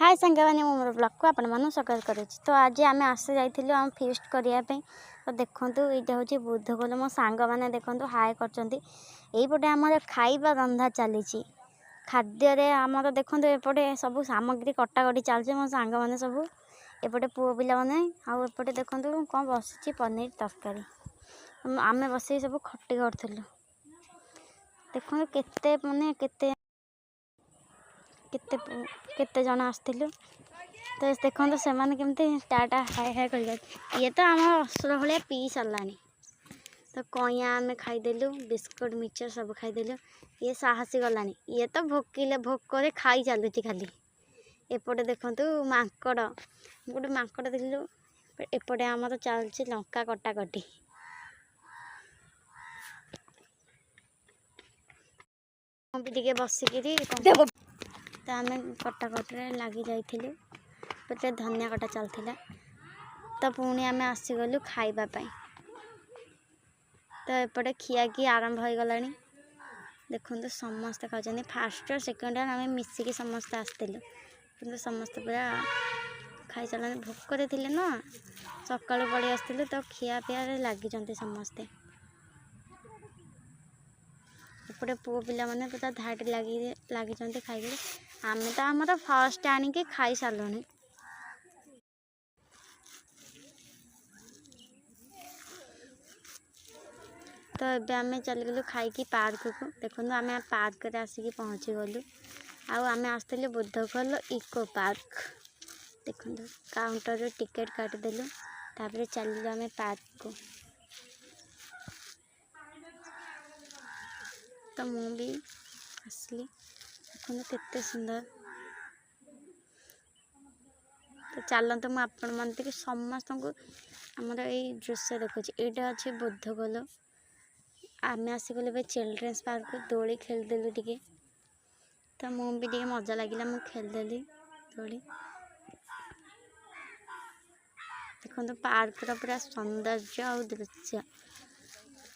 हाय सांगवानी मो मोर ब्लॉग को आपण मन स्वागत करुच्ची। तो आज आम आस जाइलु आम फिस्ट करने तो देखूँ यहाँ हूँ बुद्धखोल मो सांग मैंने देखूँ हाय करपटे आम खाइबा रंधा चली खाद्य आमर देखते एपटे सब सामग्री कटाकटी चलती मो सांग मैंने सब एपटे पुओ पिला मैंने आउटे देखूँ कौन बसी पनीर तरकारी आम बस सब खटी करूँ देखो केते माने केते केते जन आसलु तो देखो से केमती टाटा हाय हाय कर ये तो आम असुर भाया पी सारा तो कईया आम खाईदेलु बिस्कुट मिक्सचर सब खाईदेलु ये साहसी गलानी ये तो भोकिले भोक खाई चलुची खाली एपटे देखु माकड़ गोटे माकड़ देखलु एपटे आमर चलती लंका कटाकटी भी बसिकी तो आम कटाकटे लगी जाइलु पे धनिया कटा चलता तो पुणी आम आसीगलु खाइबापी तो एपटे खियाकी आरंभ हो गला देखो समस्ते खाते फास्ट सेकेंड आम मिसिकी समस्ते आसलु कि समस्ते पूरा खाई चल भोकरे थे ना सका पड़े आसलु तो खिया पिया लगी समस्ते एपटे पुओ पिला माने पूरा धाड़ी लगी खाई आम तो आमर फास्ट आनिकी खाई सारूँ तो ये आम चलीगलु खाई पार्क को देखो आम पार्क रे आसिक पहुँची गलु आम आसलु बुद्धखोल इको पार्क देखो काउंटर टिकेट काटिदेलु तापर चलू आम पार्क को तो मुझे आसली देखो केते सुंदर तो चलते मुझे आपण मन समस्त को आमर ये दृश्य देखुची यहाँ अच्छे बुद्धखोल आम आसिगलु चिल्ड्रेन्स पार्क दोली खेलदेलु टिके तो मुझे मजा लगे मुझे खेलदेली दोली देखो पार्क पूरा सौंदर्य और दृश्य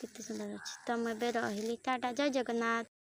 केते सुंदर अच्छे तो मुझे रही टाटा जय जगन्नाथ।